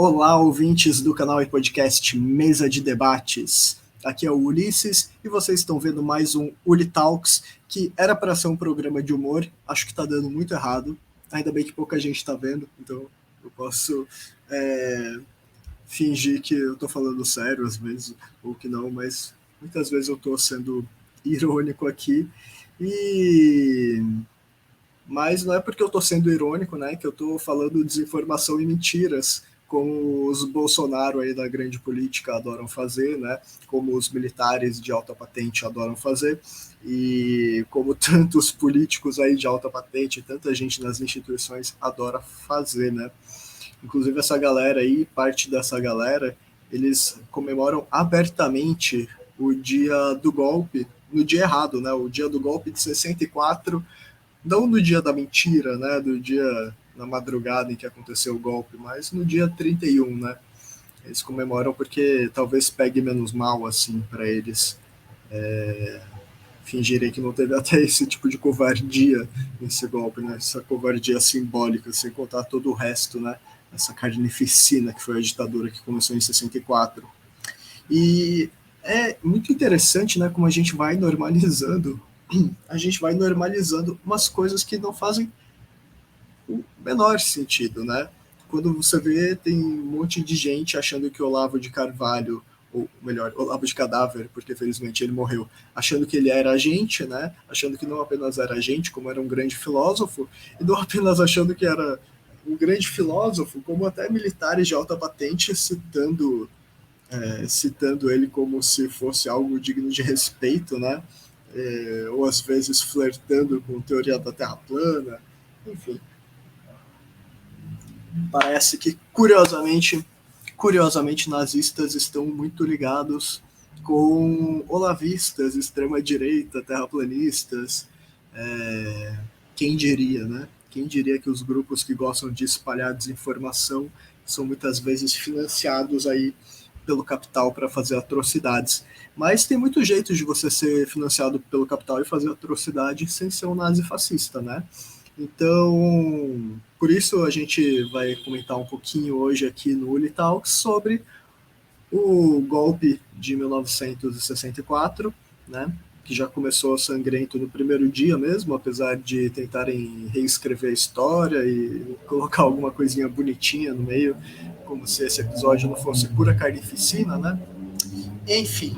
Olá, ouvintes do canal e podcast Mesa de Debates. Aqui é o Ulisses e vocês estão vendo mais um Uli Talks, que era para ser um programa de humor. Acho que está dando muito errado. Ainda bem que pouca gente está vendo, então eu posso fingir que eu estou falando sério às vezes, ou que não, mas muitas vezes eu estou sendo irônico aqui. Mas não é porque eu estou sendo irônico, né, que eu estou falando desinformação e mentiras, como os Bolsonaro aí da grande política adoram fazer, né, como os militares de alta patente adoram fazer, e como tantos políticos aí de alta patente, tanta gente nas instituições adora fazer, né. Inclusive essa galera aí, parte dessa galera, eles comemoram abertamente o dia do golpe, no dia errado, né, o dia do golpe de 64, não no dia da mentira, né, do dia na madrugada em que aconteceu o golpe, mas no dia 31, né? Eles comemoram porque talvez pegue menos mal, assim, para eles fingirem que não teve até esse tipo de covardia nesse golpe, né? Essa covardia simbólica, sem contar todo o resto, né? Essa carnificina que foi a ditadura que começou em 64. E é muito interessante, né, como a gente vai normalizando umas coisas que não fazem o menor sentido, né? Quando você vê, tem um monte de gente achando que Olavo de Carvalho, ou melhor, Olavo de Cadáver, porque felizmente ele morreu, achando que ele era agente, né? Achando que não apenas era agente, como era um grande filósofo, e não apenas achando que era um grande filósofo, como até militares de alta patente citando ele como se fosse algo digno de respeito, né? Ou às vezes flertando com teoria da Terra plana, enfim. Parece que, curiosamente, nazistas estão muito ligados com olavistas, extrema-direita, terraplanistas. Quem diria, né? Quem diria que os grupos que gostam de espalhar desinformação são muitas vezes financiados aí pelo capital para fazer atrocidades. Mas tem muito jeito de você ser financiado pelo capital e fazer atrocidade sem ser um nazifascista, né? Então, por isso a gente vai comentar um pouquinho hoje aqui no Unitalks sobre o golpe de 1964, né, que já começou sangrento no primeiro dia mesmo, apesar de tentarem reescrever a história e colocar alguma coisinha bonitinha no meio, como se esse episódio não fosse pura carnificina, né? Enfim,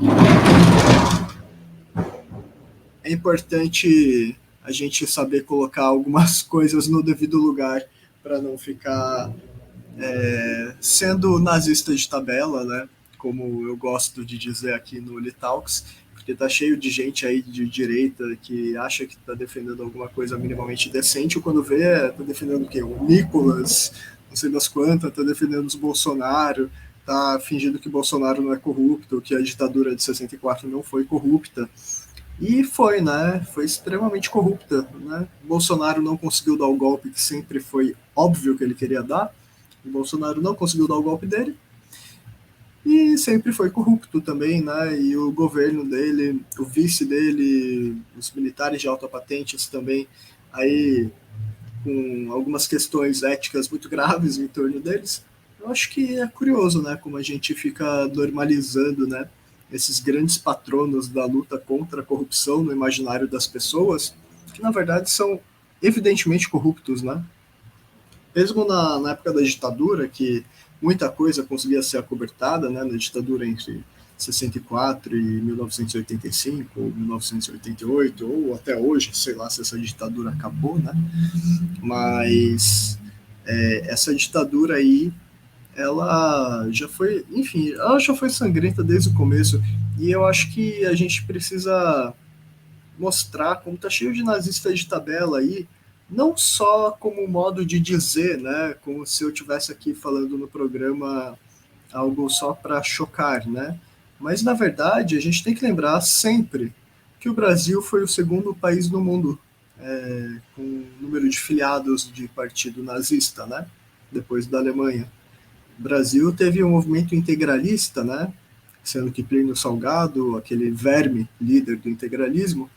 é importante a gente saber colocar algumas coisas no devido lugar para não ficar sendo nazista de tabela, né? Como eu gosto de dizer aqui no Litalks, porque tá cheio de gente aí de direita que acha que tá defendendo alguma coisa minimamente decente, e quando vê, tá defendendo o quê? O Nicolas, não sei das quantas, tá defendendo os Bolsonaro, tá fingindo que Bolsonaro não é corrupto, que a ditadura de 64 não foi corrupta. E foi, né? Foi extremamente corrupta, né? Bolsonaro não conseguiu dar o golpe que sempre foi óbvio que ele queria dar. O Bolsonaro não conseguiu dar o golpe dele. E sempre foi corrupto também, né? E o governo dele, o vice dele, os militares de alta patente também, aí com algumas questões éticas muito graves em torno deles. Eu acho que é curioso, né? Como a gente fica normalizando, né? Esses grandes patronos da luta contra a corrupção no imaginário das pessoas, que na verdade são evidentemente corruptos, né? Mesmo na época da ditadura, que muita coisa conseguia ser acobertada, né, na ditadura entre 64 e 1985, ou 1988, ou até hoje, sei lá se essa ditadura acabou, né? Mas essa ditadura aí, ela já foi, enfim, ela já foi sangrenta desde o começo, e eu acho que a gente precisa mostrar como tá cheio de nazistas de tabela aí, não só como modo de dizer, né, como se eu tivesse aqui falando no programa algo só para chocar, né? Mas na verdade a gente tem que lembrar sempre que o Brasil foi o segundo país no mundo com número de filiados de partido nazista, né? Depois da Alemanha. O Brasil teve um movimento integralista, né? Sendo que Plínio Salgado, aquele verme líder do integralismo,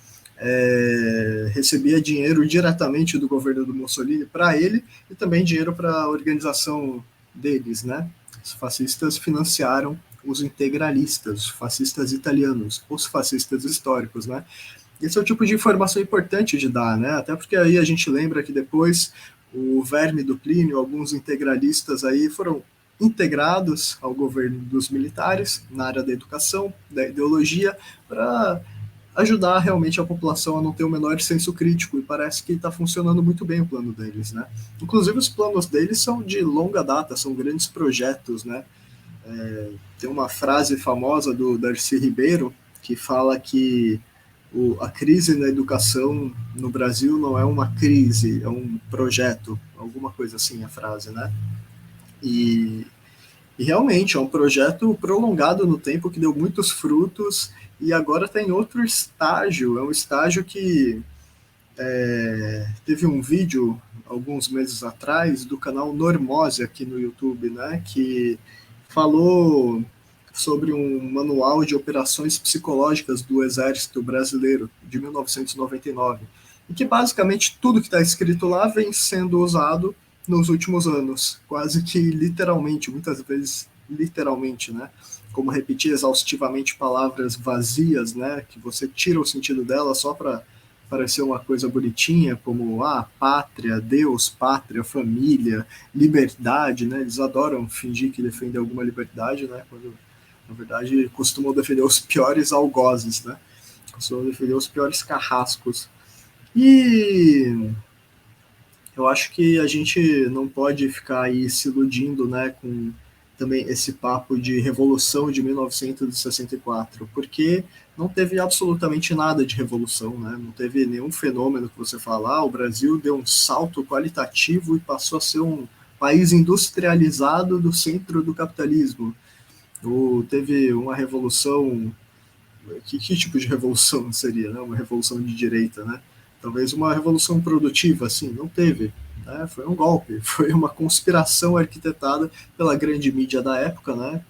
recebia dinheiro diretamente do governo do Mussolini para ele e também dinheiro para a organização deles, né? Os fascistas financiaram os integralistas, os fascistas italianos, os fascistas históricos, né? Esse é o tipo de informação importante de dar, né? Até porque aí a gente lembra que depois o verme do Plínio, alguns integralistas aí foram integrados ao governo dos militares na área da educação, da ideologia, para ajudar realmente a população a não ter o menor senso crítico, e parece que está funcionando muito bem o plano deles, né? Inclusive os planos deles são de longa data, são grandes projetos, né? Tem uma frase famosa do Darcy Ribeiro que fala que a crise na educação no Brasil não é uma crise, é um projeto, alguma coisa assim a frase, né? E, e realmente é um projeto prolongado no tempo que deu muitos frutos e agora está em outro estágio. É um estágio que teve um vídeo alguns meses atrás do canal Normose aqui no YouTube, né? Que falou sobre um manual de operações psicológicas do Exército Brasileiro de 1999 e que basicamente tudo que está escrito lá vem sendo usado nos últimos anos, quase que literalmente, muitas vezes literalmente, né? Como repetir exaustivamente palavras vazias, né? Que você tira o sentido dela só para parecer uma coisa bonitinha, como pátria, Deus, pátria, família, liberdade, né? Eles adoram fingir que defendem alguma liberdade, né? Quando na verdade costumam defender os piores algozes, né? Costumam defender os piores carrascos. E eu acho que a gente não pode ficar aí se iludindo, né, com também esse papo de revolução de 1964, porque não teve absolutamente nada de revolução, né? Não teve nenhum fenômeno que você fala, o Brasil deu um salto qualitativo e passou a ser um país industrializado do centro do capitalismo. Ou teve uma revolução, que tipo de revolução seria, né? Uma revolução de direita, né? Talvez uma revolução produtiva, assim, não teve. Né? Foi um golpe, foi uma conspiração arquitetada pela grande mídia da época, né?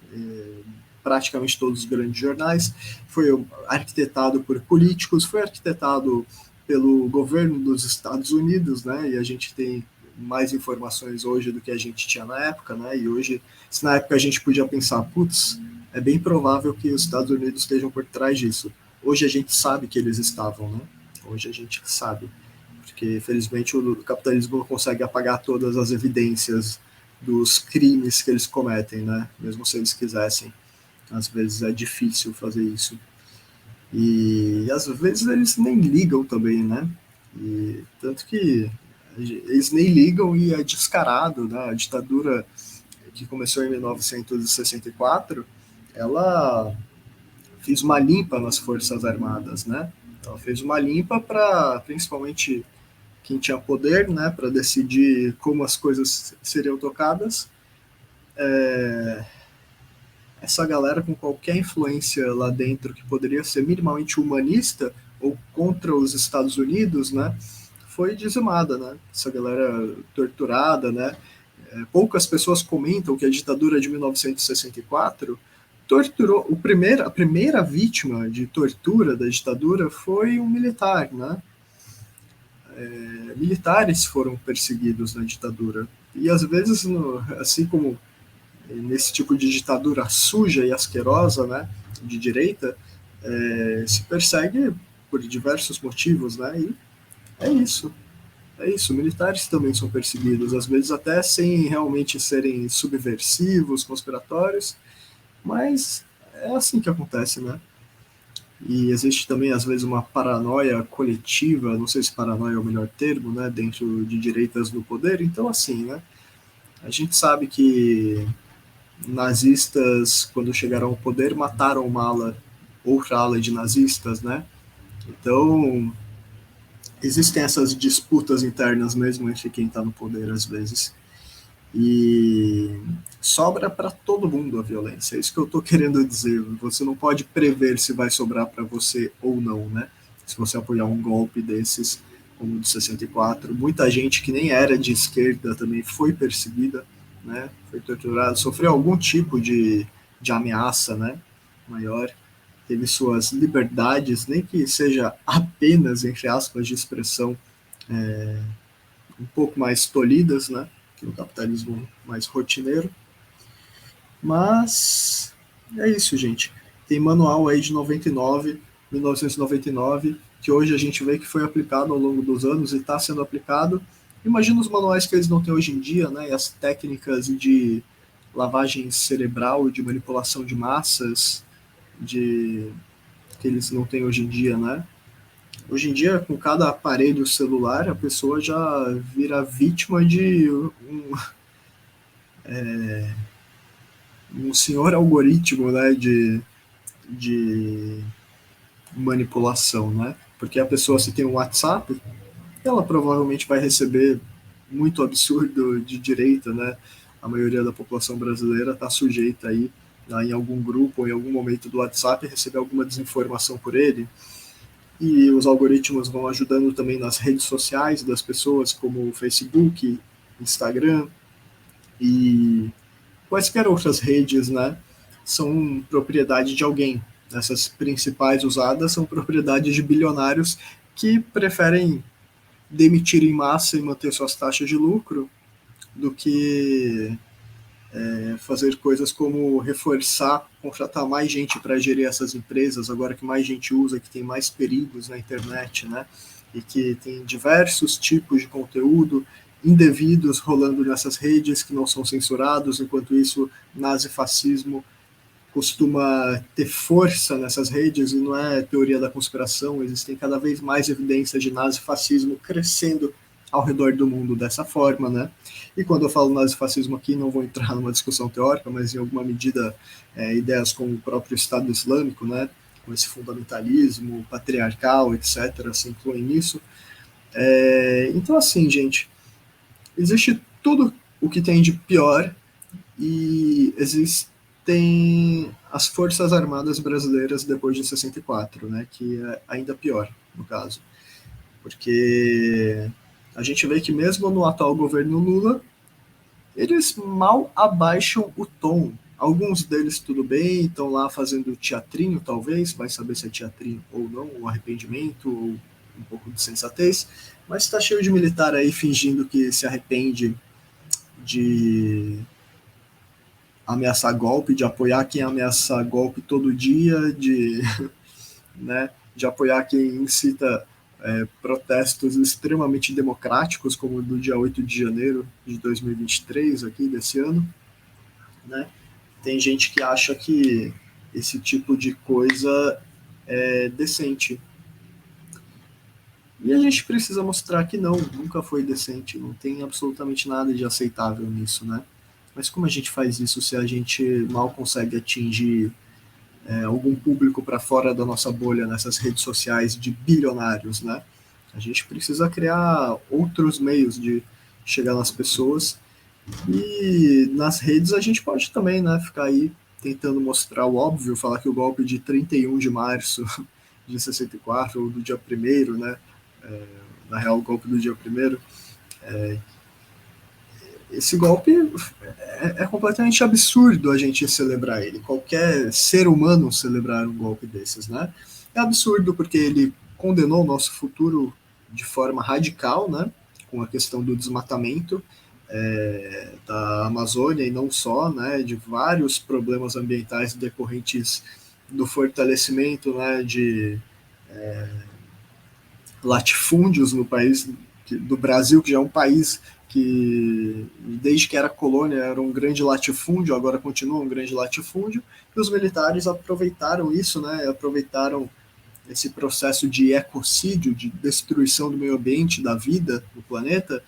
Praticamente todos os grandes jornais, foi arquitetado por políticos, foi arquitetado pelo governo dos Estados Unidos, né? E a gente tem mais informações hoje do que a gente tinha na época, né? E hoje, se na época a gente podia pensar, putz, é bem provável que os Estados Unidos estejam por trás disso. Hoje a gente sabe que eles estavam, né? Hoje a gente sabe, porque felizmente o capitalismo não consegue apagar todas as evidências dos crimes que eles cometem, né? Mesmo se eles quisessem. Às vezes é difícil fazer isso. E às vezes eles nem ligam também, né? E tanto que eles nem ligam e é descarado, né? A ditadura que começou em 1964, ela fez uma limpa nas Forças Armadas, né? Ela fez uma limpa para, principalmente, quem tinha poder, né? Para decidir como as coisas seriam tocadas. Essa galera com qualquer influência lá dentro que poderia ser minimamente humanista ou contra os Estados Unidos, né? Foi dizimada, né? Essa galera torturada, né? Poucas pessoas comentam que a ditadura de 1964 torturou. A primeira vítima de tortura da ditadura foi um militar, né? Militares foram perseguidos na ditadura. E às vezes, assim como nesse tipo de ditadura suja e asquerosa, né, de direita, se persegue por diversos motivos, né? E é isso. É isso, militares também são perseguidos, às vezes até sem realmente serem subversivos, conspiratórios, mas é assim que acontece, né? E existe também, às vezes, uma paranoia coletiva, não sei se paranoia é o melhor termo, né, dentro de direitas no poder, então assim, né, a gente sabe que nazistas, quando chegaram ao poder, mataram uma ala, outra ala de nazistas, né, então existem essas disputas internas mesmo entre quem está no poder às vezes. E sobra para todo mundo a violência. É isso que eu estou querendo dizer. Você não pode prever se vai sobrar para você ou não, né? Se você apoiar um golpe desses, como o de 64, muita gente que nem era de esquerda também foi perseguida, né? Foi torturada, sofreu algum tipo de ameaça, né? Maior. Teve suas liberdades, nem que seja apenas, entre aspas, de expressão, um pouco mais tolhidas, né? Que no capitalismo mais rotineiro. Mas é isso, gente. Tem manual aí de 1999, que hoje a gente vê que foi aplicado ao longo dos anos e está sendo aplicado. Imagina os manuais que eles não têm hoje em dia, né? E as técnicas de lavagem cerebral, de manipulação de massas, de que eles não têm hoje em dia, né? Hoje em dia, com cada aparelho celular, a pessoa já vira vítima de um senhor algoritmo, né? De manipulação, né? Porque a pessoa, se tem um WhatsApp, ela provavelmente vai receber muito absurdo de direita, né? A maioria da população brasileira está sujeita aí em algum grupo ou em algum momento do WhatsApp receber alguma desinformação por ele. E os algoritmos vão ajudando também nas redes sociais das pessoas, como o Facebook, Instagram e quaisquer outras redes, né? São propriedade de alguém. Essas principais usadas são propriedades de bilionários que preferem demitir em massa e manter suas taxas de lucro do que fazer coisas como reforçar, contratar mais gente para gerir essas empresas, agora que mais gente usa, que tem mais perigos na internet, né? E que tem diversos tipos de conteúdo indevidos rolando nessas redes que não são censurados, enquanto isso, nazifascismo costuma ter força nessas redes e não é teoria da conspiração, existem cada vez mais evidências de nazifascismo crescendo ao redor do mundo dessa forma, né? E quando eu falo nazifascismo aqui, não vou entrar numa discussão teórica, mas em alguma medida ideias como o próprio Estado Islâmico, né? Com esse fundamentalismo patriarcal, etc., se incluem nisso. Então, assim, gente, existe tudo o que tem de pior e existem as Forças Armadas Brasileiras depois de 64, né, que é ainda pior, no caso. Porque a gente vê que mesmo no atual governo Lula, eles mal abaixam o tom. Alguns deles tudo bem, estão lá fazendo teatrinho, talvez, vai saber se é teatrinho ou não, ou arrependimento, ou um pouco de sensatez, mas está cheio de militar aí fingindo que se arrepende de ameaçar golpe, de apoiar quem ameaça golpe todo dia, né, de apoiar quem incita protestos extremamente democráticos, como o do dia 8 de janeiro de 2023, aqui desse ano. Né? Tem gente que acha que esse tipo de coisa é decente. E a gente precisa mostrar que não, nunca foi decente, não tem absolutamente nada de aceitável nisso, né? Mas como a gente faz isso se a gente mal consegue atingir algum público para fora da nossa bolha nessas redes sociais de bilionários, né? A gente precisa criar outros meios de chegar nas pessoas e nas redes a gente pode também, né, ficar aí tentando mostrar o óbvio, falar que o golpe de 31 de março de 64 ou do dia 1º, né, na real o golpe do dia 1º, esse golpe é completamente absurdo a gente celebrar ele. Qualquer ser humano celebrar um golpe desses, né? É absurdo porque ele condenou o nosso futuro de forma radical, né? Com a questão do desmatamento da Amazônia e não só, né? De vários problemas ambientais decorrentes do fortalecimento, né? De latifúndios no país do Brasil, que já é um país que desde que era colônia era um grande latifúndio, agora continua um grande latifúndio, e os militares aproveitaram isso, né? Aproveitaram esse processo de ecocídio, de destruição do meio ambiente, da vida no planeta,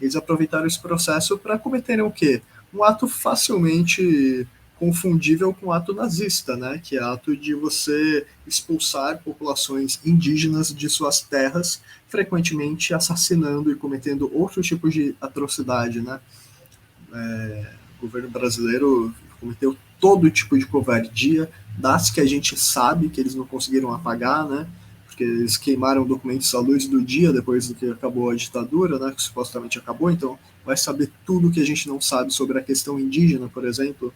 eles aproveitaram esse processo para cometerem o quê? Um ato facilmente confundível com o ato nazista, né? Que é o ato de você expulsar populações indígenas de suas terras, frequentemente assassinando e cometendo outros tipos de atrocidade, né? O governo brasileiro cometeu todo tipo de covardia, das que a gente sabe que eles não conseguiram apagar, né? Porque eles queimaram documentos à luz do dia depois do que acabou a ditadura, né? Que supostamente acabou, então vai saber tudo que a gente não sabe sobre a questão indígena, por exemplo,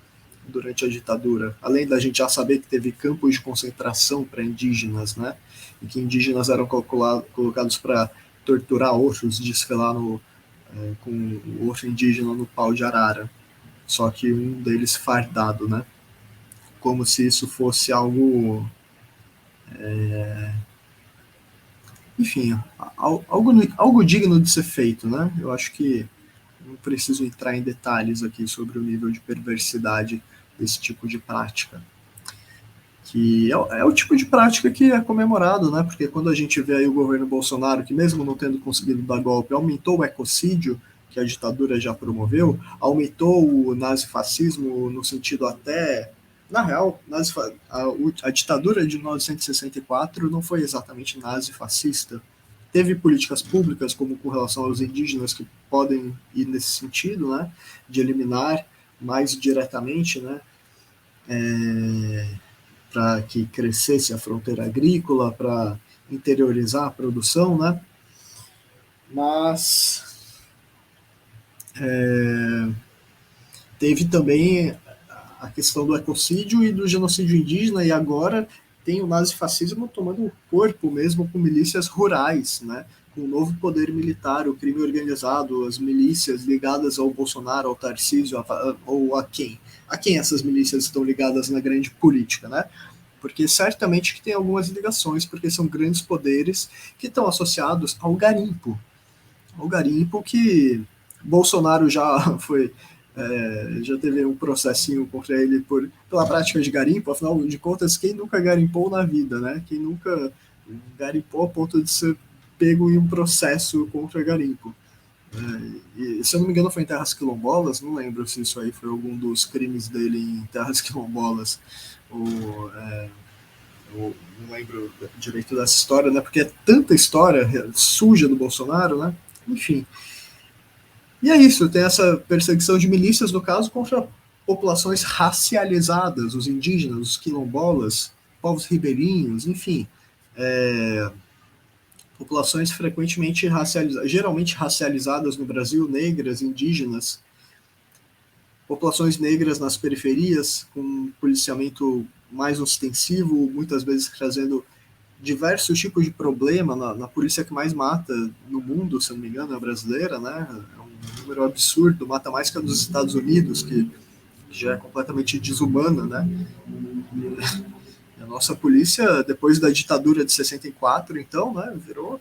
durante a ditadura. Além da gente já saber que teve campos de concentração para indígenas, né? E que indígenas eram colocados para torturar outros, desfilar com o outro indígena no pau de arara. só que um deles fardado, né? Como se isso fosse algo, enfim, algo digno de ser feito, né? Eu acho que não preciso entrar em detalhes aqui sobre o nível de perversidade desse tipo de prática, que é o tipo de prática que é comemorado, né? Porque quando a gente vê aí o governo Bolsonaro, que mesmo não tendo conseguido dar golpe, aumentou o ecocídio, que a ditadura já promoveu, aumentou o nazifascismo no sentido até... Na real, a ditadura de 1964 não foi exatamente nazifascista. Teve políticas públicas, como com relação aos indígenas, que podem ir nesse sentido, né? De eliminar mais diretamente, né? Para que crescesse a fronteira agrícola, para interiorizar a produção, né? Mas teve também a questão do ecocídio e do genocídio indígena, e agora tem o nazifascismo tomando corpo mesmo com milícias rurais, né? Com o novo poder militar, o crime organizado, as milícias ligadas ao Bolsonaro, ao Tarcísio, ou a quem? A quem essas milícias estão ligadas na grande política, né? Porque certamente que tem algumas ligações, porque são grandes poderes que estão associados ao garimpo. Ao garimpo que Bolsonaro já foi, já teve um processinho contra ele pela prática de garimpo, afinal de contas, quem nunca garimpou na vida, né? Quem nunca garimpou a ponto de ser pego em um processo contra garimpo. E, se eu não me engano, foi em terras quilombolas, não lembro se isso aí foi algum dos crimes dele em terras quilombolas, ou eu não lembro direito dessa história, né? Porque é tanta história suja do Bolsonaro, né? Enfim. E é isso, tem essa perseguição de milícias, no caso, contra populações racializadas, os indígenas, os quilombolas, povos ribeirinhos, enfim. Populações frequentemente racializadas, geralmente racializadas no Brasil, negras, indígenas, populações negras nas periferias, com um policiamento mais ostensivo, muitas vezes trazendo diversos tipos de problema na polícia que mais mata no mundo, se não me engano, é a brasileira, né? É um número absurdo, mata mais que a dos Estados Unidos, que já é completamente desumana, né? E a nossa polícia, depois da ditadura de 64, então, né, virou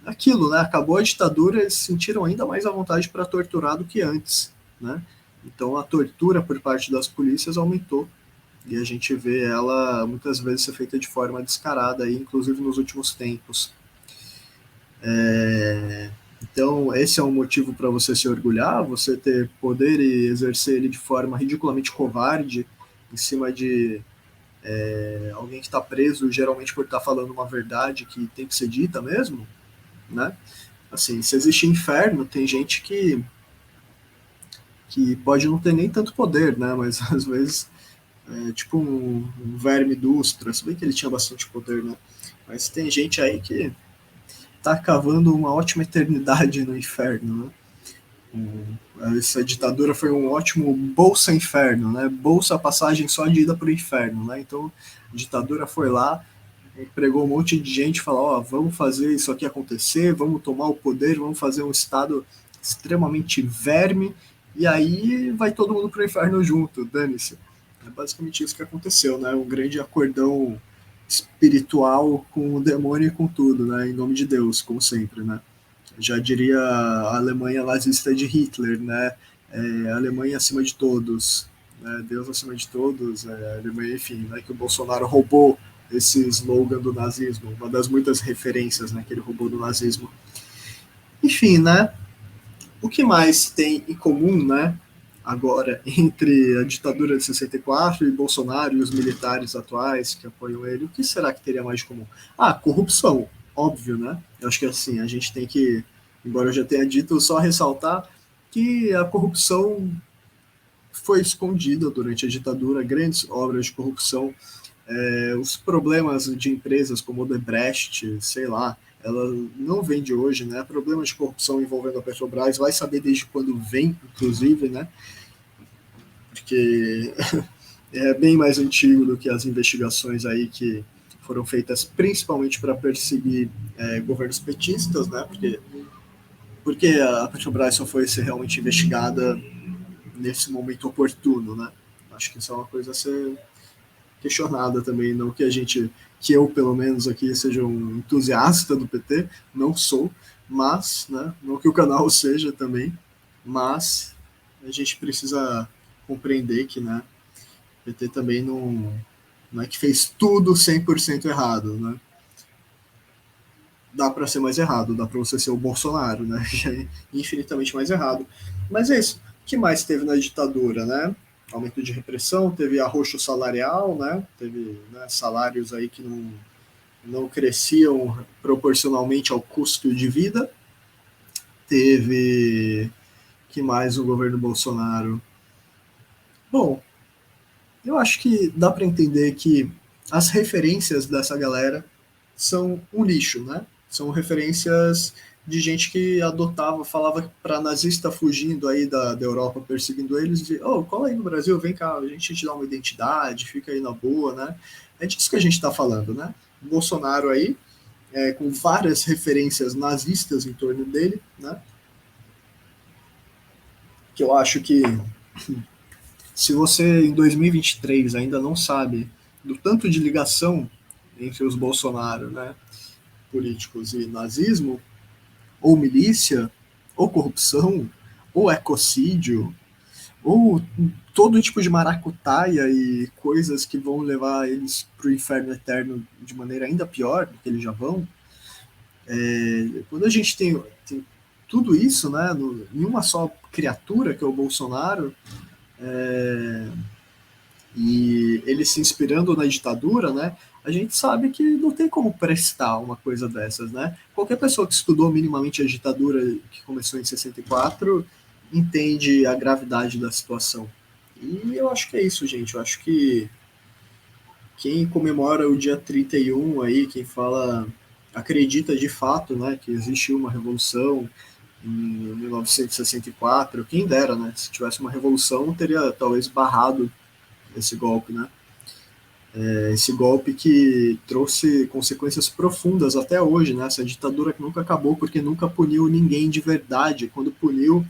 aquilo, né? Acabou a ditadura, eles se sentiram ainda mais à vontade para torturar do que antes, né? Então a tortura por parte das polícias aumentou e a gente vê ela muitas vezes ser feita de forma descarada, aí, inclusive nos últimos tempos. Então, esse é um motivo para você se orgulhar, você ter poder e exercer ele de forma ridiculamente covarde, em cima de alguém que está preso, geralmente por estar falando uma verdade que tem que ser dita mesmo, né? Assim, se existe inferno, tem gente que pode não ter nem tanto poder, né? Mas às vezes tipo um verme Dustra, se bem que ele tinha bastante poder, né? Mas tem gente aí que tá cavando uma ótima eternidade no inferno, né? Essa ditadura foi um ótimo bolsa inferno, né? Bolsa passagem só de ida para o inferno, né? Então a ditadura foi lá, pregou um monte de gente, falou, ó, vamos fazer isso aqui acontecer, vamos tomar o poder, vamos fazer um estado extremamente verme, e aí vai todo mundo para o inferno junto, dane-se. É basicamente isso que aconteceu, né? Um grande acordão espiritual com o demônio e com tudo, né? Em nome de Deus, como sempre, né? Já diria a Alemanha nazista de Hitler, né? A Alemanha acima de todos, né? Deus acima de todos, a Alemanha, enfim, né? Que o Bolsonaro roubou esse slogan do nazismo, uma das muitas referências, né, que ele roubou do nazismo. Enfim, né? O que mais tem em comum, né? Agora, entre a ditadura de 64 e Bolsonaro e os militares atuais que apoiam ele, o que será que teria mais de comum? Ah, corrupção, óbvio, né? Eu acho que assim, a gente tem que, embora eu já tenha dito, só ressaltar que a corrupção foi escondida durante a ditadura, grandes obras de corrupção, os problemas de empresas como o Odebrecht, sei lá, ela não vem de hoje, né? Problemas de corrupção envolvendo a Petrobras, vai saber desde quando vem, inclusive, né? Porque é bem mais antigo do que as investigações aí que foram feitas principalmente para perseguir governos petistas, né? Porque a Petrobras só foi ser realmente investigada nesse momento oportuno, né? Acho que isso é uma coisa a ser questionada também, não que eu, pelo menos aqui, seja um entusiasta do PT, não sou, mas, né, não que o canal seja também, mas a gente precisa compreender que, né, o PT também não é que fez tudo 100% errado, né? Dá para ser mais errado, dá para você ser o Bolsonaro, né? Que é infinitamente mais errado. Mas é isso. O que mais teve na ditadura, né? Aumento de repressão, teve arroxo salarial, né? Teve, né, salários aí que não cresciam proporcionalmente ao custo de vida. Teve que mais o governo Bolsonaro? Bom, eu acho que dá para entender que as referências dessa galera são um lixo, né? São referências de gente que adotava, falava para nazista fugindo aí da Europa, perseguindo eles, de, oh, cola aí no Brasil, vem cá, a gente te dá uma identidade, fica aí na boa, né? É disso que a gente está falando, né? O Bolsonaro aí, com várias referências nazistas em torno dele, né? Que eu acho que se você em 2023 ainda não sabe do tanto de ligação entre os Bolsonaro, né, políticos e nazismo, ou milícia, ou corrupção, ou ecocídio, ou todo tipo de maracutaia e coisas que vão levar eles para o inferno eterno de maneira ainda pior do que eles já vão. Quando a gente tem tudo isso, né, em uma só criatura, que é o Bolsonaro, e ele se inspirando na ditadura, né, a gente sabe que não tem como prestar uma coisa dessas, né? Qualquer pessoa que estudou minimamente a ditadura que começou em 64 entende a gravidade da situação. E eu acho que é isso, gente. Eu acho que quem comemora o dia 31 aí, quem fala, acredita de fato, né, que existiu uma revolução em 1964, quem dera, né? Se tivesse uma revolução, teria talvez barrado esse golpe, né? Esse golpe que trouxe consequências profundas até hoje, né? Essa ditadura que nunca acabou porque nunca puniu ninguém de verdade. Quando puniu,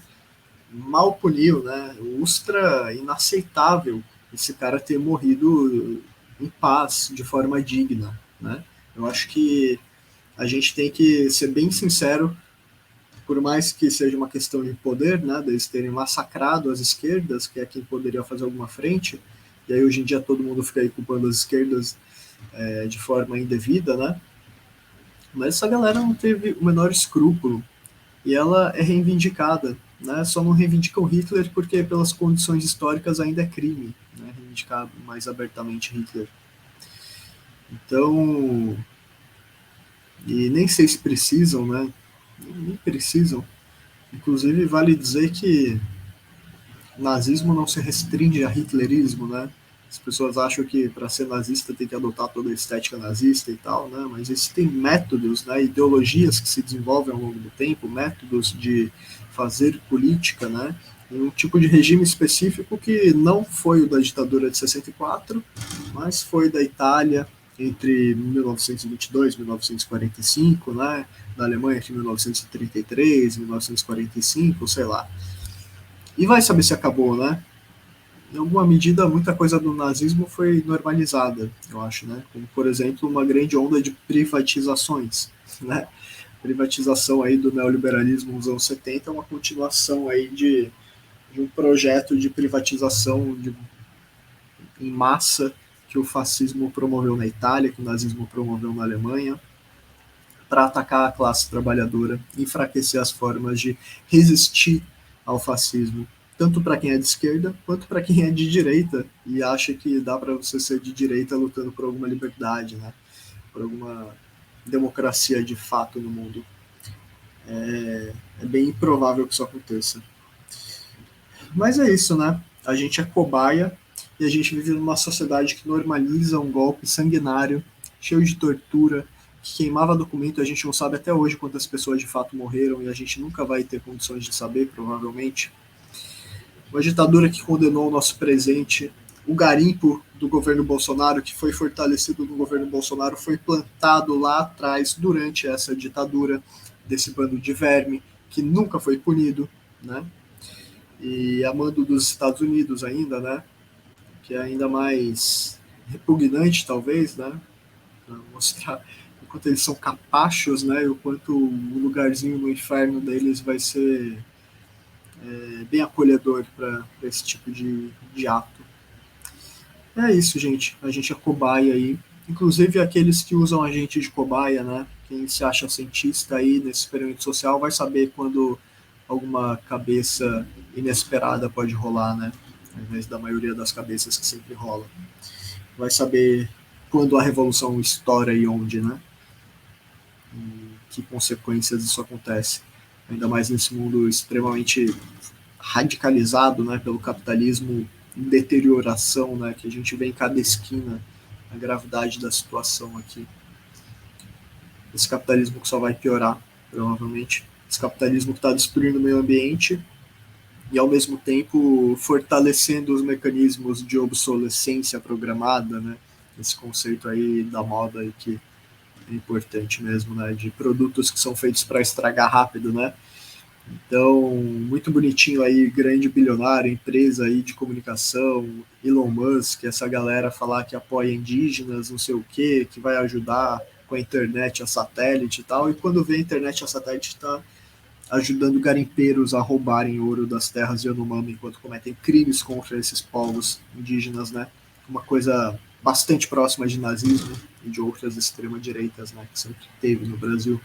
mal puniu, né? Ultra inaceitável esse cara ter morrido em paz, de forma digna, né? Eu acho que a gente tem que ser bem sincero, por mais que seja uma questão de poder, né? Deles terem massacrado as esquerdas, que é quem poderia fazer alguma frente, e aí hoje em dia todo mundo fica aí culpando as esquerdas de forma indevida, né? Mas essa galera não teve o menor escrúpulo e ela é reivindicada, né? Só não reivindicam Hitler porque pelas condições históricas ainda é crime, né? Reivindicar mais abertamente Hitler. Então, e nem sei se precisam, né? Nem precisam. Inclusive vale dizer que nazismo não se restringe a hitlerismo, né? As pessoas acham que para ser nazista tem que adotar toda a estética nazista e tal, né? Mas existem métodos, né? Ideologias que se desenvolvem ao longo do tempo, métodos de fazer política, né? Em um tipo de regime específico que não foi o da ditadura de 64, mas foi da Itália entre 1922 e 1945, né? Da Alemanha entre 1933 e 1945, sei lá. E vai saber se acabou, né? Em alguma medida, muita coisa do nazismo foi normalizada, eu acho, né? Como, por exemplo, uma grande onda de privatizações, né? Privatização aí do neoliberalismo nos anos 70 é uma continuação aí de um projeto de privatização em massa que o fascismo promoveu na Itália, que o nazismo promoveu na Alemanha, para atacar a classe trabalhadora, enfraquecer as formas de resistir ao fascismo, tanto para quem é de esquerda quanto para quem é de direita e acha que dá para você ser de direita lutando por alguma liberdade, né? Por alguma democracia de fato no mundo. É bem improvável que isso aconteça. Mas é isso, né? A gente é cobaia e a gente vive numa sociedade que normaliza um golpe sanguinário, cheio de tortura, que queimava documento. A gente não sabe até hoje quantas pessoas de fato morreram e a gente nunca vai ter condições de saber, provavelmente. Uma ditadura que condenou o nosso presente. O garimpo do governo Bolsonaro, que foi fortalecido no governo Bolsonaro, foi plantado lá atrás, durante essa ditadura, desse bando de verme, que nunca foi punido, né? e a mando dos Estados Unidos ainda, né? Que é ainda mais repugnante, talvez, né? Para mostrar o quanto eles são capachos, né? E o quanto o lugarzinho no inferno deles vai ser bem acolhedor para esse tipo de ato. É isso, gente. A gente é cobaia aí. Inclusive aqueles que usam a gente de cobaia, né? Quem se acha cientista aí nesse experimento social vai saber quando alguma cabeça inesperada pode rolar, né? Ao invés da maioria das cabeças que sempre rola. Vai saber quando a revolução estoura e onde, né? E que consequências isso acontece. Ainda mais nesse mundo extremamente radicalizado, né, pelo capitalismo em deterioração, né, que a gente vê em cada esquina a gravidade da situação aqui. Esse capitalismo que só vai piorar, provavelmente. Esse capitalismo que está destruindo o meio ambiente e, ao mesmo tempo, fortalecendo os mecanismos de obsolescência programada, né? Esse conceito aí da moda aí que é importante mesmo, né? De produtos que são feitos para estragar rápido, né? Então, muito bonitinho aí, grande bilionário, empresa aí de comunicação, Elon Musk, essa galera falar que apoia indígenas, não sei o quê, que vai ajudar com a internet, a satélite e tal, e quando vê a internet, a satélite está ajudando garimpeiros a roubarem ouro das terras de Yanomami enquanto cometem crimes contra esses povos indígenas, né? Uma coisa bastante próxima de nazismo e de outras extrema-direitas, né? Que sempre teve no Brasil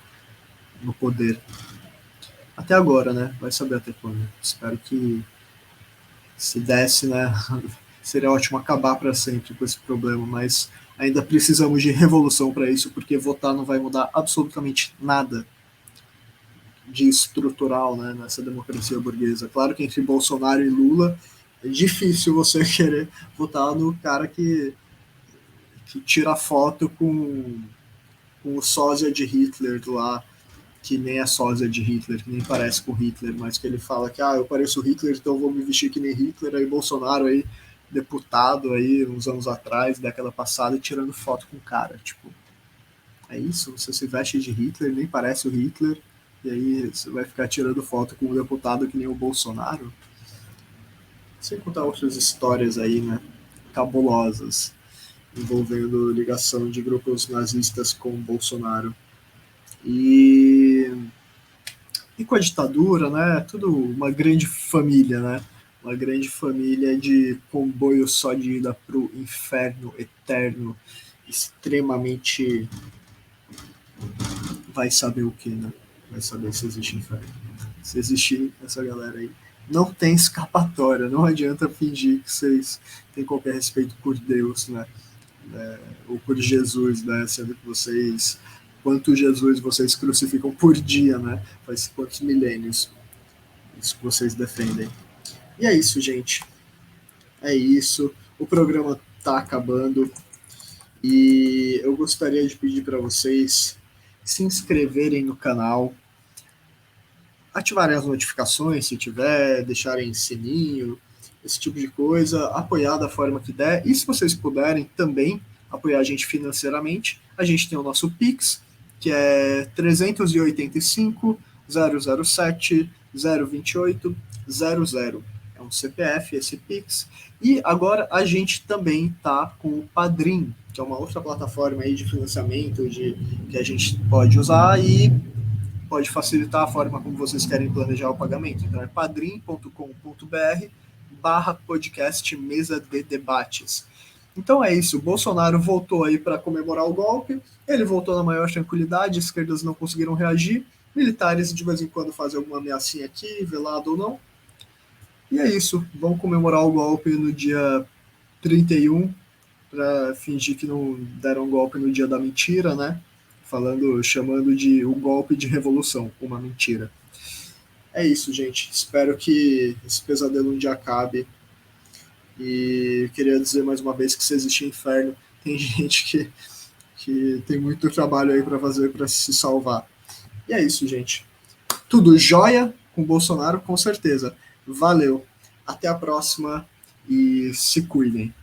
no poder. Até agora, né? Vai saber até quando. Espero que se desse, né? Seria ótimo acabar para sempre com esse problema, mas ainda precisamos de revolução para isso, porque votar não vai mudar absolutamente nada de estrutural, né, nessa democracia burguesa. Claro que entre Bolsonaro e Lula é difícil você querer votar no cara que tira foto com o sósia de Hitler lá, que nem é sósia de Hitler, que nem parece com Hitler, mas que ele fala que eu pareço Hitler, então eu vou me vestir que nem Hitler. Aí Bolsonaro aí, deputado aí, uns anos atrás, década passada, tirando foto com o cara. Tipo, é isso? Você se veste de Hitler, nem parece o Hitler, e aí você vai ficar tirando foto com um deputado que nem o Bolsonaro? Sem contar outras histórias aí, né? Cabulosas, envolvendo ligação de grupos nazistas com o Bolsonaro. E com a ditadura, né? Tudo uma grande família, né? Uma grande família de comboio só de ida pro inferno eterno, extremamente. Vai saber o que, né? Vai saber se existe inferno. Se existir essa galera aí. Não tem escapatória, não adianta fingir que vocês têm qualquer respeito por Deus, né? Ou por Jesus, né? Sendo que vocês. Quanto Jesus vocês crucificam por dia, né? Faz quantos milênios isso que vocês defendem. E é isso, gente. É isso. O programa tá acabando. E eu gostaria de pedir para vocês se inscreverem no canal, ativarem as notificações se tiver, deixarem sininho, esse tipo de coisa, apoiar da forma que der. E se vocês puderem também apoiar a gente financeiramente, a gente tem o nosso Pix, que é 385 007 028 00. É um CPF esse Pix. E agora a gente também tá com o Padrim, que é uma outra plataforma aí de financiamento que a gente pode usar e pode facilitar a forma como vocês querem planejar o pagamento. Então é padrim.com.br/podcast mesa de debates. Então é isso, o Bolsonaro voltou aí para comemorar o golpe, ele voltou na maior tranquilidade, esquerdas não conseguiram reagir, militares de vez em quando fazem alguma ameaçinha aqui, velado ou não. E é isso, vamos comemorar o golpe no dia 31, para fingir que não deram golpe no dia da mentira, né? Chamando de o golpe de revolução, uma mentira. É isso, gente. Espero que esse pesadelo um dia acabe. E queria dizer mais uma vez que se existe inferno, tem gente que tem muito trabalho aí para fazer para se salvar. E é isso, gente. Tudo jóia com Bolsonaro, com certeza. Valeu. Até a próxima e se cuidem.